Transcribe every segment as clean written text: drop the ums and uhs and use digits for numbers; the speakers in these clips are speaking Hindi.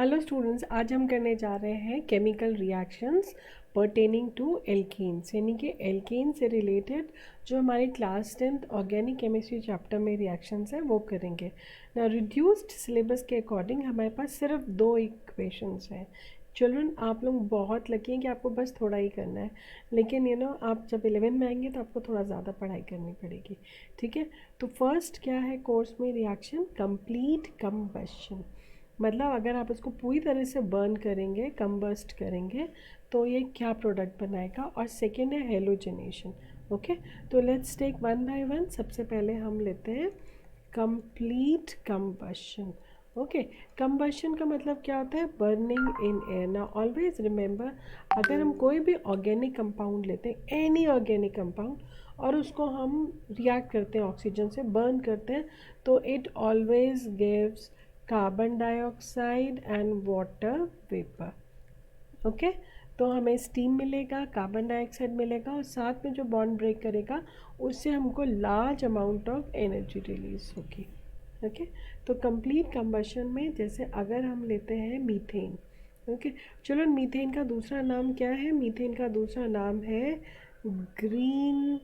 हेलो स्टूडेंट्स, आज हम करने जा रहे हैं chemical reactions pertaining to alkenes, यानी कि एल्केन से रिलेटेड जो हमारे class 10th organic chemistry chapter में रिएक्शंस हैं वो करेंगे ना। रिड्यूस्ड सिलेबस के अकॉर्डिंग हमारे पास सिर्फ 2 इक्वेशंस हैं। चिल्ड्रन, आप लोग बहुत लकी हैं कि आपको बस थोड़ा ही करना है, लेकिन आप जब 11 में आएंगे तो आपको थोड़ा ज़्यादा पढ़ाई करनी पड़ेगी। ठीक है, तो फर्स्ट क्या है कोर्स में रिएक्शन? Complete combustion. मतलब अगर आप इसको पूरी तरह से बर्न करेंगे, कंबस्ट करेंगे, तो ये क्या प्रोडक्ट बनाएगा। और सेकेंड है हेलोजनेशन। ओके, तो let's take one by one. सबसे पहले हम लेते हैं कंप्लीट कंबशन। ओके, कंबशन का मतलब क्या होता है? Burning in air. ना ऑलवेज रिमेंबर, अगर हम कोई भी ऑर्गेनिक कंपाउंड लेते हैं, एनी ऑर्गेनिक कंपाउंड, और उसको हम रिएक्ट करते हैं ऑक्सीजन से, बर्न करते हैं, तो it always gives carbon dioxide and water vapour. Okay, तो हमें स्टीम मिलेगा, कार्बन डाइऑक्साइड मिलेगा, और साथ में जो बॉन्ड ब्रेक करेगा उससे हमको large amount of energy release होगी। ओके, तो कंप्लीट कंबशन में जैसे अगर हम लेते हैं मीथेन। ओके, चलो, मीथेन का दूसरा नाम क्या है? मीथेन का दूसरा नाम है green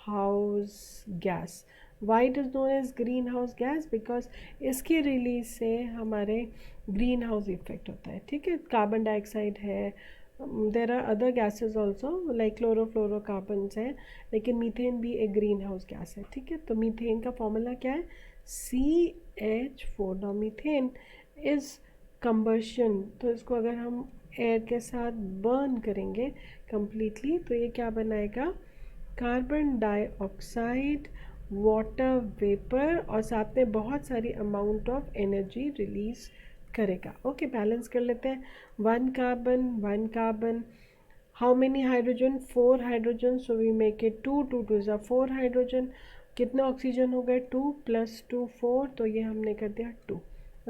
house gas. Why it is known as green house gas? Because इसकी रिलीज से हमारे ग्रीन हाउस इफेक्ट होता है। ठीक है, कार्बन डाइऑक्साइड है, there are other gases also like chlorofluorocarbons हैं, लेकिन मीथेन भी एक ग्रीन हाउस गैस है। ठीक है, तो मीथेन का फॉर्मूला क्या है? CH4। Now methane is combustion, तो इसको अगर हम एयर के साथ बर्न करेंगे कंप्लीटली, तो ये क्या बनाएगा? कार्बन डाइऑक्साइड, वाटर वेपर, और साथ में बहुत सारी अमाउंट ऑफ एनर्जी रिलीज करेगा। ओके, बैलेंस कर लेते हैं। One carbon, how many hydrogen? 4 hydrogen, so we make it 2, 2 2 ज़ा 4 हाइड्रोजन। कितने ऑक्सीजन हो गए? 2 + 2 4, तो ये हमने कर दिया 2।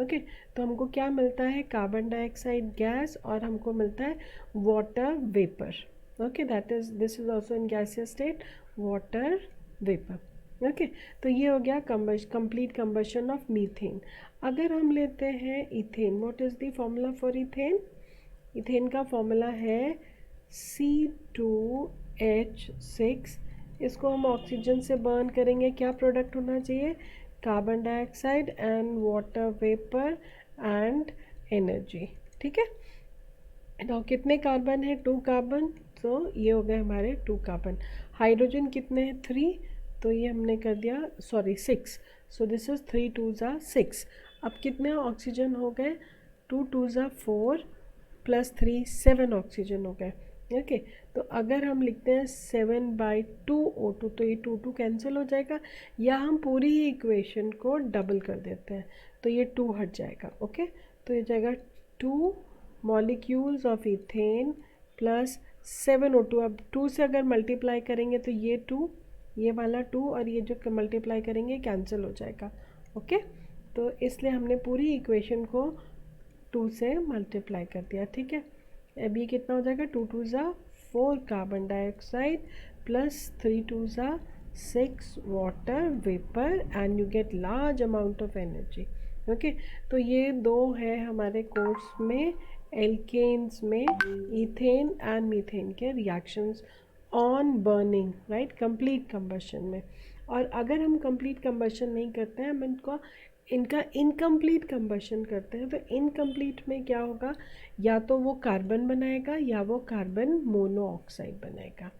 ओके, तो हमको क्या मिलता है? कार्बन डाइऑक्साइड गैस, और हमको मिलता है water vapour. Okay, that is this is also in gaseous state, water vapour. Okay, तो ये हो गया कंप्लीट कंबशन ऑफ मीथेन। अगर हम लेते हैं ethane, what is the formula for ethane? Ethane का फॉर्मूला है C2H6। इसको हम ऑक्सीजन से बर्न करेंगे, क्या प्रोडक्ट होना चाहिए? Carbon dioxide and water vapour and energy. ठीक है, तो कितने कार्बन है? 2 कार्बन, तो ये हो गए हमारे 2 कार्बन। हाइड्रोजन कितने हैं? 3, तो ये हमने कर दिया, सॉरी 6, सो दिस इज 3 2 ज़ा 6। अब कितने ऑक्सीजन हो गए? 2 2 ज़ा 4 + 3 7 ऑक्सीजन हो गए। ओके, तो अगर हम लिखते हैं 7/2O2, तो ये 2 2 कैंसिल हो जाएगा, या हम पूरी ही इक्वेशन को डबल कर देते हैं, तो ये 2 हट जाएगा। ओके, तो ये जाएगा 2 molecules of ethane plus 7O2। अब 2 से अगर मल्टीप्लाई करेंगे तो ये 2, ये वाला 2, और ये जो मल्टीप्लाई करेंगे कैंसिल हो जाएगा। ओके, तो इसलिए हमने पूरी इक्वेशन को 2 से मल्टीप्लाई कर दिया। ठीक है, अब ये कितना हो जाएगा? 2 2 ज़ा 4 कार्बन डाइऑक्साइड प्लस 3 2 ज़ा 6 water vapour, and you get large amount of energy. Okay, तो ये 2 है हमारे कोर्स में एल्केन्स में इथेन एंड मीथेन के reactions on burning, right, complete combustion में। और अगर हम कंप्लीट कंबशन नहीं करते हैं, हम इनका इनकम्प्लीट कंबशन करते हैं, तो इनकम्प्लीट में क्या होगा? या तो वो कार्बन बनाएगा या वो कार्बन मोनोऑक्साइड बनाएगा।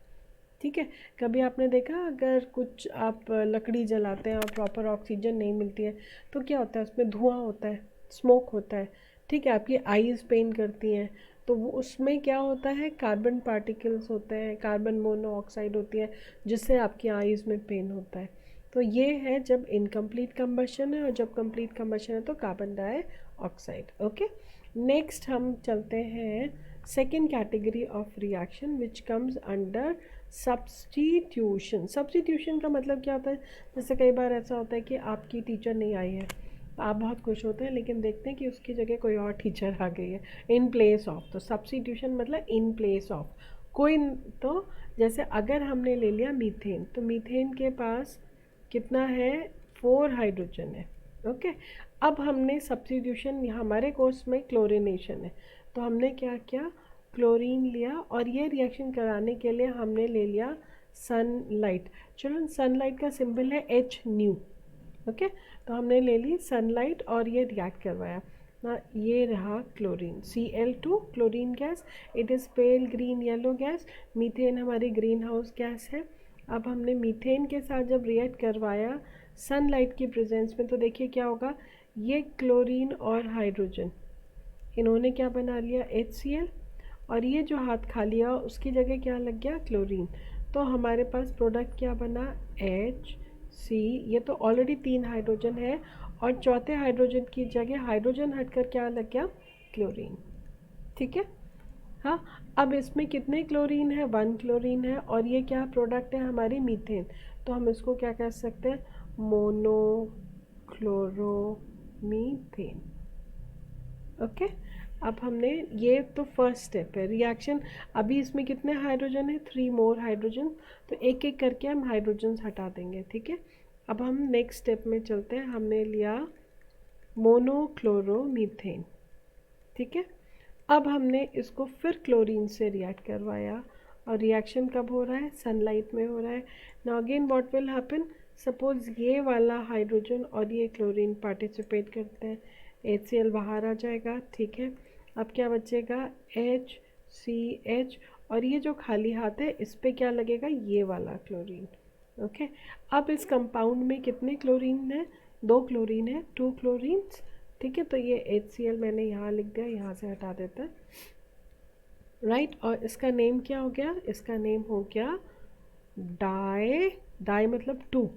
ठीक है, कभी आपने देखा अगर कुछ आप लकड़ी जलाते हैं और प्रॉपर ऑक्सीजन नहीं मिलती है, तो क्या होता है? उसमें धुआं होता है, स्मोक होता है। ठीक है, आपकी आईज़ पेन करती हैं, तो वो उसमें क्या होता है? कार्बन पार्टिकल्स होते हैं, कार्बन मोनोऑक्साइड होती है, जिससे आपकी आईज़ में पेन होता है। तो ये है जब इनकम्प्लीट कंबशन है, और जब कंप्लीट कंबशन है तो कार्बन डाइऑक्साइड। ओके, नेक्स्ट हम चलते हैं second category of reaction which comes under substitution. Substitution का मतलब क्या होता है? जैसे कई बार ऐसा होता है कि आपकी टीचर नहीं आई है, आप बहुत खुश होते हैं, लेकिन देखते हैं कि उसकी जगह कोई और टीचर आ गई है इन प्लेस ऑफ। तो सब्सटीट्यूशन मतलब इन प्लेस ऑफ कोई। तो जैसे अगर हमने ले लिया मीथेन, तो मीथेन के पास कितना है? 4 हाइड्रोजन है। ओके, अब हमने सब्स्टिट्यूशन, हमारे कोर्स में क्लोरीनेशन है, तो हमने क्या किया, क्लोरीन लिया और ये रिएक्शन कराने के लिए हमने ले लिया सनलाइट। चलो, सनलाइट का सिंबल है एच न्यू। ओके, तो हमने ले ली सनलाइट और ये रिएक्ट करवाया ना, ये रहा chlorine, Cl2 chlorine gas, it is pale green yellow gas. Methane हमारी ग्रीन हाउस गैस है। अब हमने मीथेन के साथ जब रिएक्ट करवाया सनलाइट की प्रेजेंस में, तो देखिए क्या होगा, ये क्लोरीन और हाइड्रोजन इन्होंने क्या बना लिया, HCl, और ये जो हाथ खाली है उसकी जगह क्या लग गया, क्लोरीन। तो हमारे पास प्रोडक्ट क्या बना, HC, ये तो ऑलरेडी 3 हाइड्रोजन है और चौथे हाइड्रोजन की जगह हाइड्रोजन हटकर क्या लग गया, क्लोरीन। ठीक है, हाँ। अब इसमें कितने क्लोरीन है, 1 क्लोरीन है, और ये क्या प्रोडक्ट है, हमारी मीथेन। तो हम इसको क्या कह सकते हैं, मोनोक्लोरोमीथेन। ओके, अब हमने, ये तो फर्स्ट स्टेप है रिएक्शन। अभी इसमें कितने हाइड्रोजन है, 3 मोर हाइड्रोजन, तो एक एक करके हम हाइड्रोजन हटा देंगे। ठीक है, अब हम नेक्स्ट स्टेप में चलते हैं। हमने लिया मोनोक्लोरोमीथेन। ठीक है, अब हमने इसको फिर क्लोरीन से रिएक्ट करवाया, और रिएक्शन कब हो रहा है, सनलाइट में हो रहा है। Now again what will happen, suppose ये वाला हाइड्रोजन और ये क्लोरीन पार्टिसिपेट करते हैं, HCl बाहर आ जाएगा। ठीक है, अब क्या बचेगा, HCH, और ये जो खाली हाथ है इस पर क्या लगेगा, ये वाला क्लोरीन। ओके, अब इस कंपाउंड में कितने क्लोरीन है, 2 क्लोरीन है, 2 क्लोरीन्स। ठीक है, तो ये HCl मैंने यहाँ लिख दिया, यहाँ से हटा देता है, राइट। और इसका नेम क्या हो गया, इसका नेम हो गया डाई मतलब 2,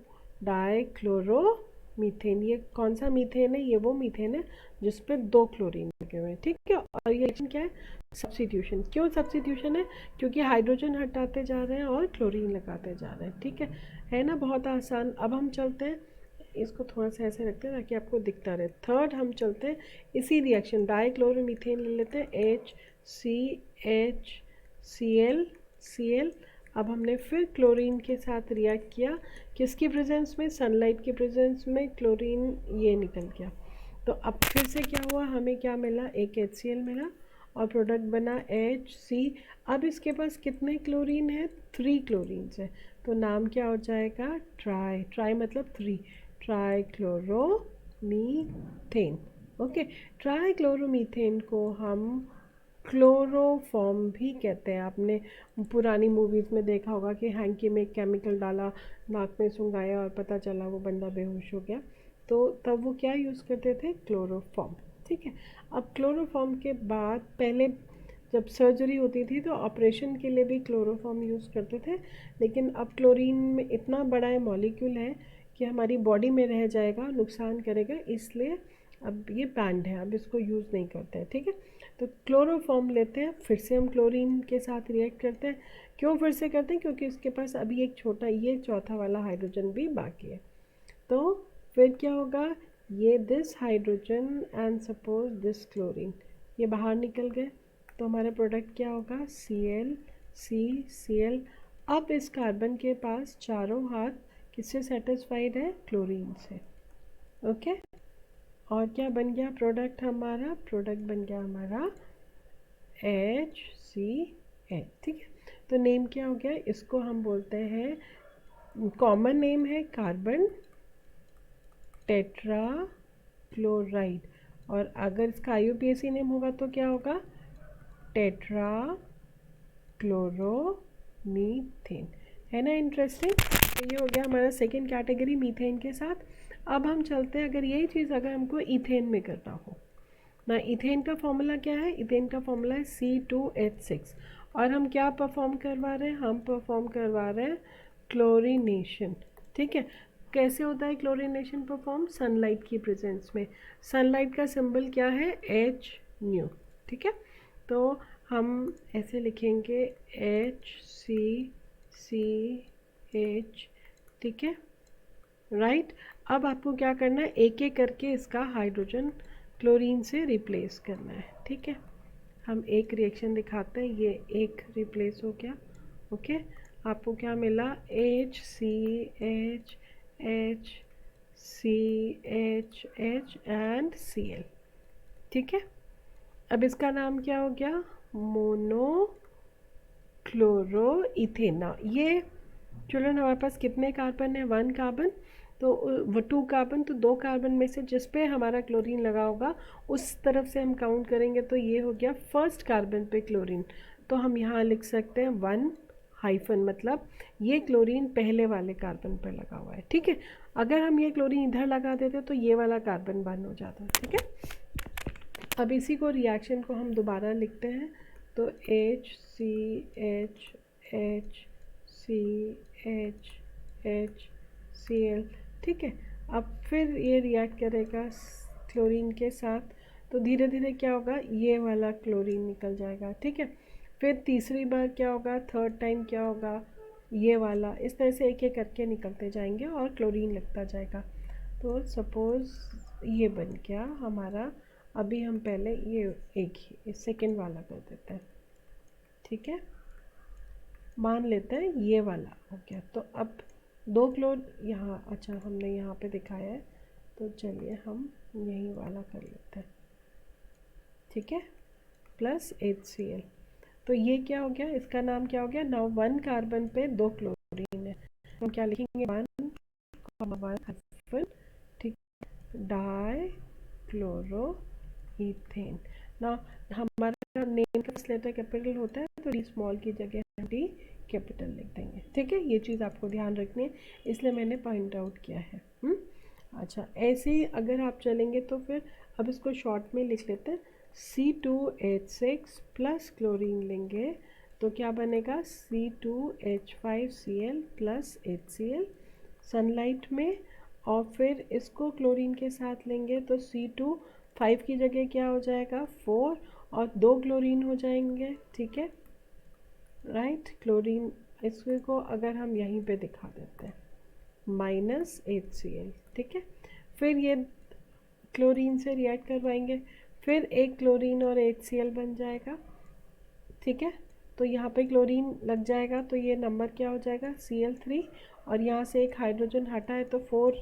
डाई क्लोरो मीथेन। ये कौन सा मीथेन है, ये वो मीथेन है जिस पे 2 क्लोरीन लगे हुए हैं। ठीक है, और ये क्या है, सब्स्टिट्यूशन। क्यों सब्स्टिट्यूशन है, क्योंकि हाइड्रोजन हटाते जा रहे हैं और क्लोरीन लगाते जा रहे हैं। ठीक है ना, बहुत आसान। अब हम चलते हैं, इसको थोड़ा सा ऐसे रखते हैं ताकि आपको दिखता रहे। थर्ड हम चलते हैं इसी रिएक्शन, डाईक्लोरोमीथेन ले लेते हैं, HCl। अब हमने फिर क्लोरीन के साथ रिएक्ट किया, किसकी प्रेजेंस में, सनलाइट की प्रेजेंस में, क्लोरीन ये निकल गया। तो अब फिर से क्या हुआ, हमें क्या मिला, एक HCl मिला और प्रोडक्ट बना HC। अब इसके पास कितने क्लोरीन है, 3 क्लोरीन है, तो नाम क्या हो जाएगा, ट्राई मतलब 3, ट्राईक्लोरोमीथेन। ओके, ट्राईक्लोरोमीथेन को हम क्लोरोफॉर्म भी कहते हैं। आपने पुरानी मूवीज़ में देखा होगा कि हैंकी में केमिकल डाला, नाक में सुंघाया और पता चला वो बंदा बेहोश हो गया, तो तब वो क्या यूज़ करते थे, क्लोरोफॉर्म। ठीक है, अब क्लोरोफॉर्म के बाद पहले जब सर्जरी होती थी तो ऑपरेशन के लिए भी क्लोरोफॉर्म यूज़ करते थे, लेकिन अब क्लोरीन में इतना बड़ा मॉलिक्यूल है कि हमारी बॉडी में रह जाएगा, नुकसान करेगा, इसलिए अब ये बैंड है, अब इसको यूज़ नहीं करते हैं। ठीक है, तो क्लोरोफॉर्म लेते हैं, फिर से हम क्लोरीन के साथ रिएक्ट करते हैं। क्यों फिर से करते हैं, क्योंकि उसके पास अभी एक छोटा, ये चौथा वाला हाइड्रोजन भी बाकी है। तो फिर क्या होगा, ये this hydrogen and suppose this chlorine, ये बाहर निकल गए, तो हमारा प्रोडक्ट क्या होगा, Cl। अब इस कार्बन के पास चारों हाथ किससे सेटिस्फाइड है, क्लोरीन से। ओके, और क्या बन गया प्रोडक्ट हमारा, प्रोडक्ट बन गया हमारा HCl। ठीक है, तो नेम क्या हो गया, इसको हम बोलते हैं, कॉमन नेम है कार्बन टेट्रा क्लोराइड, और अगर इसका IUPAC नेम होगा तो क्या होगा, टेट्रा क्लोरोमीथेन। है ना इंटरेस्टिंग। तो ये हो गया हमारा सेकेंड कैटेगरी मीथेन के साथ। अब हम चलते हैं, अगर यही चीज़ अगर हमको इथेन में करना हो ना, इथेन का फॉर्मूला क्या है, इथेन का फॉर्मूला है C2H6, और हम क्या परफॉर्म करवा रहे हैं, हम परफॉर्म करवा रहे हैं क्लोरीनेशन। ठीक है, कैसे होता है क्लोरीनेशन परफॉर्म, सनलाइट की प्रेजेंस में। सनलाइट का सिंबल क्या है, HNu। ठीक है, तो हम ऐसे लिखेंगे HCCH। ठीक है, राइट। अब आपको क्या करना है, एक एक करके इसका हाइड्रोजन क्लोरीन से रिप्लेस करना है। ठीक है, हम एक रिएक्शन दिखाते हैं, ये एक रिप्लेस हो गया। ओके, आपको क्या मिला, HCH CHH एंड Cl। ठीक है, अब इसका नाम क्या हो गया, मोनोक्लोरोइथेन। ना ये चिल्ड्रन हमारे पास कितने कार्बन है, 1 कार्बन, तो वो 2 कार्बन, तो 2 कार्बन में से जिस पे हमारा क्लोरीन लगा होगा उस तरफ से हम काउंट करेंगे, तो ये हो गया फर्स्ट कार्बन पे क्लोरीन। तो हम यहाँ लिख सकते हैं 1 हाइफन, मतलब ये क्लोरीन पहले वाले कार्बन पे लगा हुआ है। ठीक है, अगर हम ये क्लोरीन इधर लगा देते तो ये वाला कार्बन बंद हो जाता। ठीक है, अब इसी को रिएक्शन को हम दोबारा लिखते हैं, तो HCl। ठीक है, अब फिर ये रिएक्ट करेगा क्लोरीन के साथ, तो धीरे धीरे क्या होगा, ये वाला क्लोरीन निकल जाएगा। ठीक है, फिर तीसरी बार क्या होगा, थर्ड टाइम क्या होगा, ये वाला, इस तरह से एक एक करके निकलते जाएंगे और क्लोरीन लगता जाएगा। तो सपोज़ ये बन गया हमारा, अभी हम पहले ये एक ही सेकेंड वाला कर देते हैं। ठीक है, मान लेते हैं ये वाला हो गया, तो अब 2 क्लोर यहाँ, अच्छा हमने यहाँ पे दिखाया है, तो चलिए हम यही वाला कर लेते हैं। ठीक है, प्लस HCl, तो ये क्या हो गया, इसका नाम क्या हो गया, नाउ 1 कार्बन पे 2 क्लोरीन है, हम क्या लिखेंगे, 1 हाइफन, ठीक, डाई क्लोरोइथेन। ना हमारा नेम का लेटर कैपिटल होता है, तो डी स्मॉल की जगह हम डी कैपिटल लिख देंगे। ठीक है, ये चीज़ आपको ध्यान रखनी है, इसलिए मैंने पॉइंट आउट किया है। अच्छा, ऐसे ही अगर आप चलेंगे तो फिर अब इसको शॉर्ट में लिख लेते हैं, C2H6 प्लस क्लोरीन लेंगे तो क्या बनेगा, C2H5Cl प्लस HCl सनलाइट में, और फिर इसको क्लोरीन के साथ लेंगे तो C2 5 की जगह क्या हो जाएगा, 4, और 2 क्लोरीन हो जाएंगे। ठीक है, राइट, क्लोरीन इसको अगर हम यहीं पे दिखा देते हैं, माइनस HCl। ठीक है, फिर ये क्लोरीन से रिएक्ट करवाएंगे, फिर एक क्लोरीन और HCl बन जाएगा। ठीक है, तो यहाँ पे क्लोरीन लग जाएगा, तो ये नंबर क्या हो जाएगा, Cl3, और यहाँ से एक हाइड्रोजन हटा है तो 4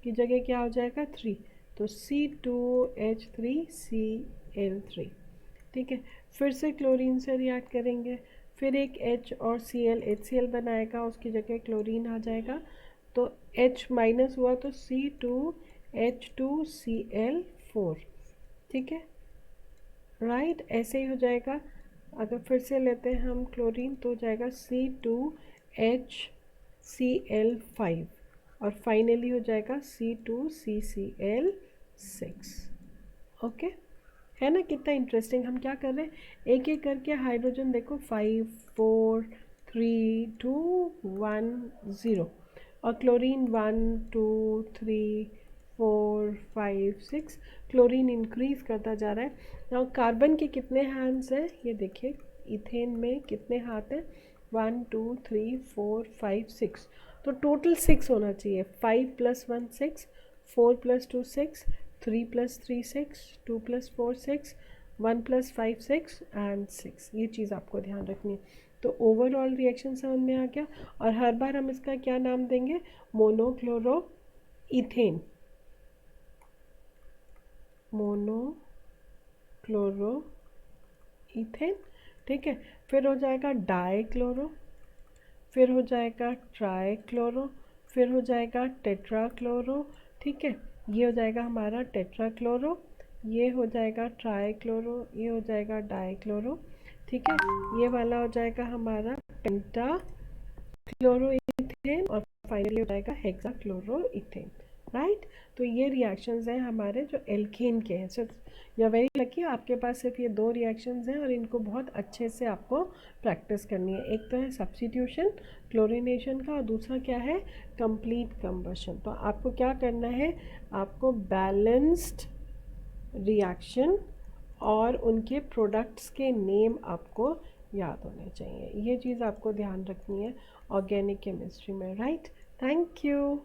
की जगह क्या हो जाएगा, 3, तो C2H3Cl3। ठीक है, फिर से क्लोरीन से रिएक्ट करेंगे, फिर एक H और Cl HCl बनाएगा, उसकी जगह क्लोरीन आ जाएगा, तो H माइनस हुआ तो C2H2Cl4। ठीक है, राइट, ऐसे ही हो जाएगा। अगर फिर से लेते हैं हम क्लोरीन, तो हो जाएगा C2HCl5, और फाइनली हो जाएगा C2CCl6। ओके, है ना, कितना इंटरेस्टिंग। हम क्या कर रहे हैं, एक एक करके हाइड्रोजन देखो, 5 4 3 2 1 0, और क्लोरीन 1 2 3 4 5 6, क्लोरीन इंक्रीज करता जा रहा है। now कार्बन के कितने हैंड्स हैं, ये देखिए, इथेन में कितने हाथ हैं, 1 2 3 4 5 6, तो टोटल 6 होना चाहिए। 5 + 1 6, 4 + 2 6, 3 + 3 6, 2 + 4 6, 1 + 5 6 एंड 6। ये चीज़ आपको ध्यान रखनी है। तो ओवरऑल रिएक्शन समझ में आ गया, और हर बार हम इसका क्या नाम देंगे, मोनोक्लोरोइथेन, मोनोक्लोरोइथेन। ठीक है, फिर हो जाएगा डाईक्लोरो, फिर हो जाएगा ट्राईक्लोरो, फिर हो जाएगा टेट्राक्लोरो। ठीक है, ये हो जाएगा हमारा टेट्राक्लोरो, ये हो जाएगा ट्राईक्लोरो, ये हो जाएगा डाईक्लोरो। ठीक है, ये वाला हो जाएगा हमारा पेंटाक्लोरोइथेन, और फाइनली हो जाएगा हेक्साक्लोरोइथेन। राइट, तो ये रिएक्शंस हैं हमारे जो एल्केन के हैं। So you are very lucky, आपके पास सिर्फ ये 2 रिएक्शंस हैं, और इनको बहुत अच्छे से आपको प्रैक्टिस करनी है। एक तो है सब्स्टिट्यूशन क्लोरीनेशन का, और दूसरा क्या है, कंप्लीट कंबशन। तो आपको क्या करना है, आपको बैलेंस्ड रिएक्शन और उनके प्रोडक्ट्स के नेम आपको याद होने चाहिए। ये चीज़ आपको ध्यान रखनी है ऑर्गेनिक केमिस्ट्री में। Right, thank you.